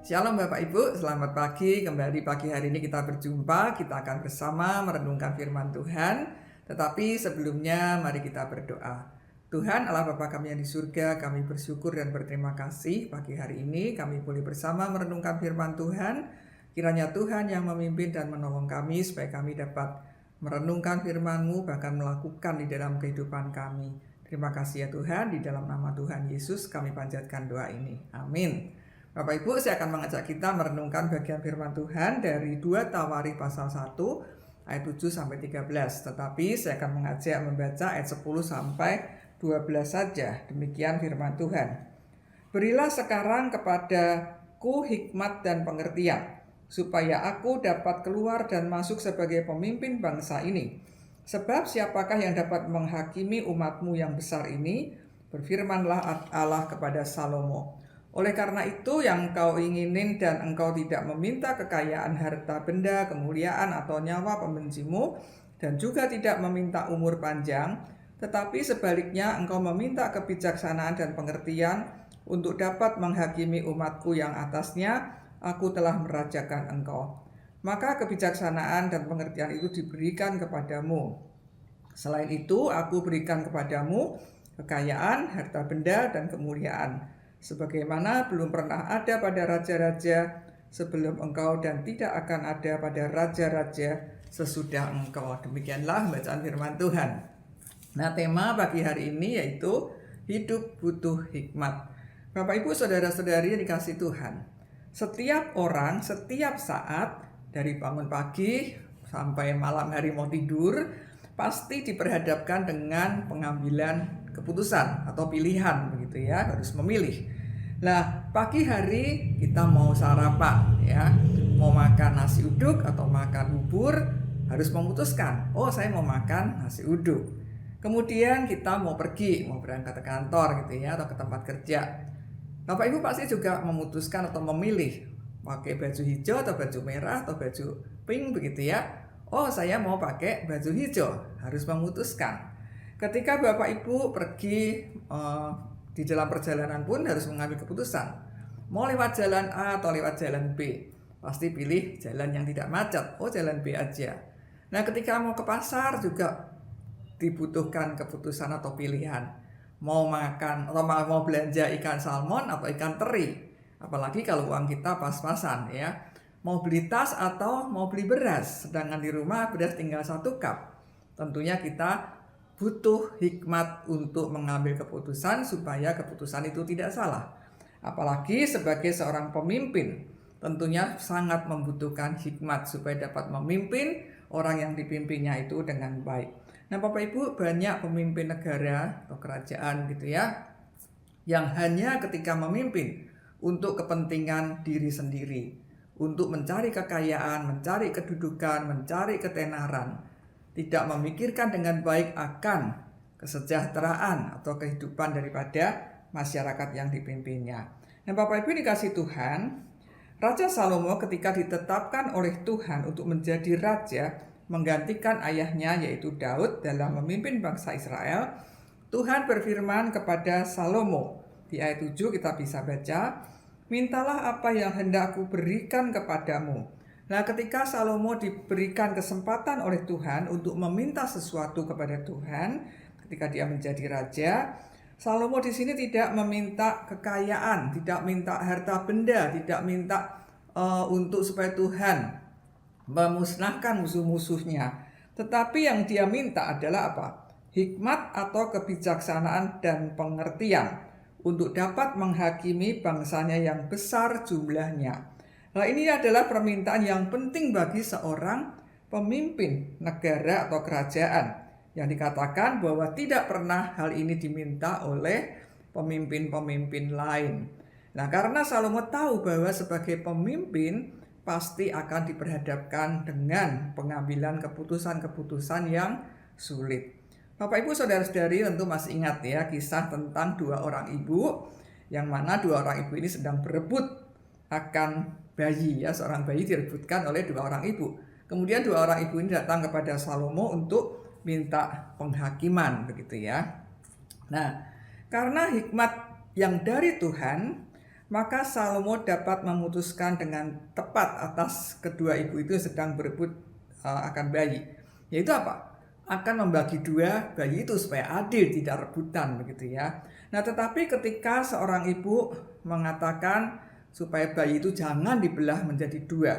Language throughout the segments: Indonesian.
Shalom Bapak Ibu, selamat pagi. Kembali pagi hari ini kita berjumpa. Kita akan bersama merenungkan firman Tuhan. Tetapi sebelumnya mari kita berdoa. Tuhan Allah Bapa kami yang di surga, kami bersyukur dan berterima kasih pagi hari ini kami boleh bersama merenungkan firman Tuhan. Kiranya Tuhan yang memimpin dan menolong kami supaya kami dapat merenungkan firman-Mu bahkan melakukan di dalam kehidupan kami. Terima kasih ya Tuhan, di dalam nama Tuhan Yesus kami panjatkan doa ini. Amin. Bapak Ibu, saya akan mengajak kita merenungkan bagian firman Tuhan dari 2 Tawarikh pasal 1 ayat 7 sampai 13. Tetapi saya akan mengajak membaca ayat 10 sampai 12 saja. Demikian firman Tuhan. Berilah sekarang kepadaku hikmat dan pengertian, supaya aku dapat keluar dan masuk sebagai pemimpin bangsa ini. Sebab siapakah yang dapat menghakimi umatmu yang besar ini? Berfirmanlah Allah kepada Salomo. Oleh karena itu yang engkau inginin dan engkau tidak meminta kekayaan harta benda, kemuliaan atau nyawa pembencimu, dan juga tidak meminta umur panjang, tetapi sebaliknya engkau meminta kebijaksanaan dan pengertian untuk dapat menghakimi umatku yang atasnya, aku telah merajakan engkau. Maka kebijaksanaan dan pengertian itu diberikan kepadamu. Selain itu, aku berikan kepadamu kekayaan, harta benda, dan kemuliaan, sebagaimana belum pernah ada pada raja-raja sebelum engkau dan tidak akan ada pada raja-raja sesudah engkau. Demikianlah bacaan firman Tuhan. Nah, tema pagi hari ini yaitu hidup butuh hikmat. Bapak Ibu saudara-saudari yang dikasihi Tuhan, setiap orang setiap saat dari bangun pagi sampai malam hari mau tidur pasti diperhadapkan dengan pengambilan keputusan atau pilihan, begitu ya, harus memilih. Nah, pagi hari kita mau sarapan ya, mau makan nasi uduk atau makan bubur, harus memutuskan, oh saya mau makan nasi uduk. Kemudian kita mau pergi, mau berangkat ke kantor gitu ya, atau ke tempat kerja. Bapak Ibu pasti juga memutuskan atau memilih pakai baju hijau atau baju merah atau baju pink begitu ya. Oh saya mau pakai baju hijau, harus memutuskan. Ketika Bapak Ibu pergi di dalam perjalanan pun harus mengambil keputusan. Mau lewat jalan A atau lewat jalan B. Pasti pilih jalan yang tidak macet. Oh jalan B aja. Nah ketika mau ke pasar juga dibutuhkan keputusan atau pilihan. Mau makan atau mau belanja ikan salmon atau ikan teri. Apalagi kalau uang kita pas-pasan ya. Mau beli tas atau mau beli beras. Sedangkan di rumah beras tinggal 1 cup. Tentunya kita butuh hikmat untuk mengambil keputusan supaya keputusan itu tidak salah. Apalagi sebagai seorang pemimpin, tentunya sangat membutuhkan hikmat supaya dapat memimpin orang yang dipimpinnya itu dengan baik. Nah Bapak Ibu, banyak pemimpin negara atau kerajaan gitu ya, yang hanya ketika memimpin untuk kepentingan diri sendiri, untuk mencari kekayaan, mencari kedudukan, mencari ketenaran, tidak memikirkan dengan baik akan kesejahteraan atau kehidupan daripada masyarakat yang dipimpinnya. Nah Bapak Ibu dikasih Tuhan, Raja Salomo ketika ditetapkan oleh Tuhan untuk menjadi raja, menggantikan ayahnya yaitu Daud dalam memimpin bangsa Israel, Tuhan berfirman kepada Salomo. Di ayat 7 kita bisa baca, mintalah apa yang hendak aku berikan kepadamu. Nah, ketika Salomo diberikan kesempatan oleh Tuhan untuk meminta sesuatu kepada Tuhan, ketika dia menjadi raja, Salomo di sini tidak meminta kekayaan, tidak minta harta benda, tidak minta untuk supaya Tuhan memusnahkan musuh-musuhnya. Tetapi yang dia minta adalah apa? Hikmat atau kebijaksanaan dan pengertian untuk dapat menghakimi bangsanya yang besar jumlahnya. Nah ini adalah permintaan yang penting bagi seorang pemimpin negara atau kerajaan, yang dikatakan bahwa tidak pernah hal ini diminta oleh pemimpin-pemimpin lain. Nah karena Salomo tahu bahwa sebagai pemimpin pasti akan diperhadapkan dengan pengambilan keputusan-keputusan yang sulit. Bapak Ibu saudara-saudari tentu masih ingat ya kisah tentang 2 orang ibu, yang mana 2 orang ibu ini sedang berebut akan bayi ya, seorang bayi direbutkan oleh 2 orang ibu. Kemudian 2 orang ibu ini datang kepada Salomo untuk minta penghakiman begitu ya. Nah, karena hikmat yang dari Tuhan, maka Salomo dapat memutuskan dengan tepat atas kedua ibu itu sedang berebut akan bayi. Yaitu apa? Akan membagi dua bayi itu supaya adil, tidak rebutan begitu ya. Nah, tetapi ketika seorang ibu mengatakan supaya bayi itu jangan dibelah menjadi dua,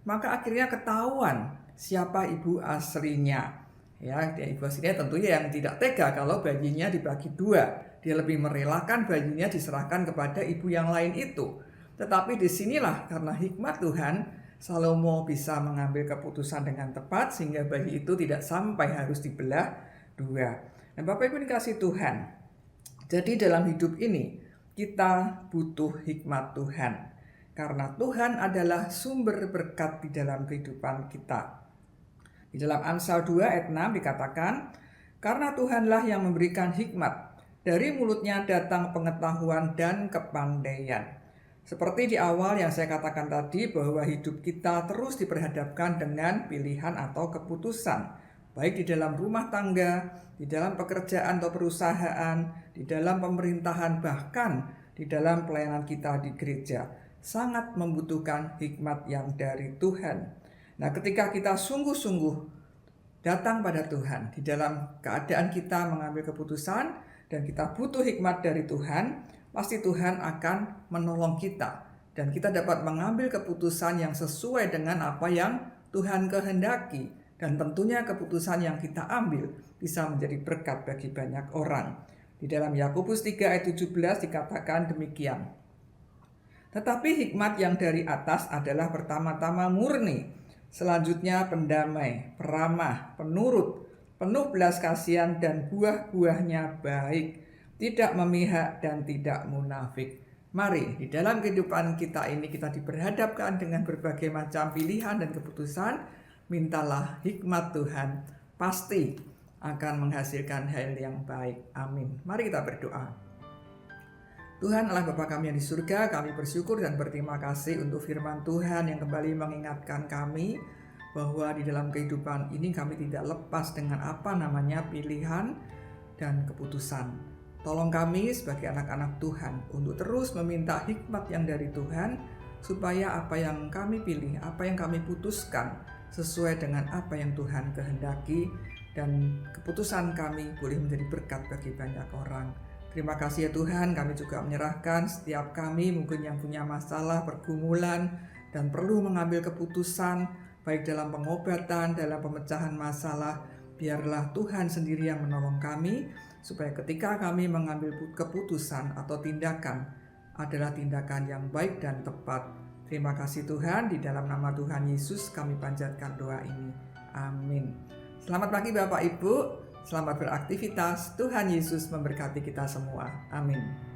maka akhirnya ketahuan siapa ibu aslinya. Ya, ibu aslinya tentunya yang tidak tega kalau bayinya dibagi dua. Dia lebih merelakan bayinya diserahkan kepada ibu yang lain itu. Tetapi disinilah karena hikmat Tuhan, Salomo bisa mengambil keputusan dengan tepat sehingga bayi itu tidak sampai harus dibelah dua. Nah, Bapak Ibu dikasih Tuhan. Jadi dalam hidup ini kita butuh hikmat Tuhan. Karena Tuhan adalah sumber berkat di dalam kehidupan kita. Di dalam Amsal 2 ayat 6 dikatakan, karena Tuhanlah yang memberikan hikmat, dari mulutnya datang pengetahuan dan kepandaian. Seperti di awal yang saya katakan tadi bahwa hidup kita terus diperhadapkan dengan pilihan atau keputusan. Baik di dalam rumah tangga, di dalam pekerjaan atau perusahaan, di dalam pemerintahan, bahkan di dalam pelayanan kita di gereja. Sangat membutuhkan hikmat yang dari Tuhan. Nah, ketika kita sungguh-sungguh datang pada Tuhan di dalam keadaan kita mengambil keputusan, dan kita butuh hikmat dari Tuhan, pasti Tuhan akan menolong kita. Dan kita dapat mengambil keputusan yang sesuai dengan apa yang Tuhan kehendaki. Dan tentunya keputusan yang kita ambil bisa menjadi berkat bagi banyak orang. Di dalam Yakobus 3 ayat 17 dikatakan demikian. Tetapi hikmat yang dari atas adalah pertama-tama murni, selanjutnya pendamai, peramah, penurut, penuh belas kasihan dan buah-buahnya baik, tidak memihak dan tidak munafik. Mari di dalam kehidupan kita ini kita diperhadapkan dengan berbagai macam pilihan dan keputusan, mintalah hikmat Tuhan, pasti akan menghasilkan hal yang baik. Amin. Mari kita berdoa. Tuhan Allah Bapa kami yang di surga, kami bersyukur dan berterima kasih untuk firman Tuhan yang kembali mengingatkan kami bahwa di dalam kehidupan ini kami tidak lepas dengan apa namanya pilihan dan keputusan. Tolong kami sebagai anak-anak Tuhan untuk terus meminta hikmat yang dari Tuhan, supaya apa yang kami pilih, apa yang kami putuskan sesuai dengan apa yang Tuhan kehendaki, dan keputusan kami boleh menjadi berkat bagi banyak orang. Terima kasih ya Tuhan, kami juga menyerahkan setiap kami mungkin yang punya masalah, pergumulan, dan perlu mengambil keputusan, baik dalam pengobatan, dalam pemecahan masalah, biarlah Tuhan sendiri yang menolong kami, supaya ketika kami mengambil keputusan atau tindakan, adalah tindakan yang baik dan tepat. Terima kasih Tuhan, di dalam nama Tuhan Yesus kami panjatkan doa ini. Amin. Selamat pagi Bapak Ibu, selamat beraktivitas. Tuhan Yesus memberkati kita semua. Amin.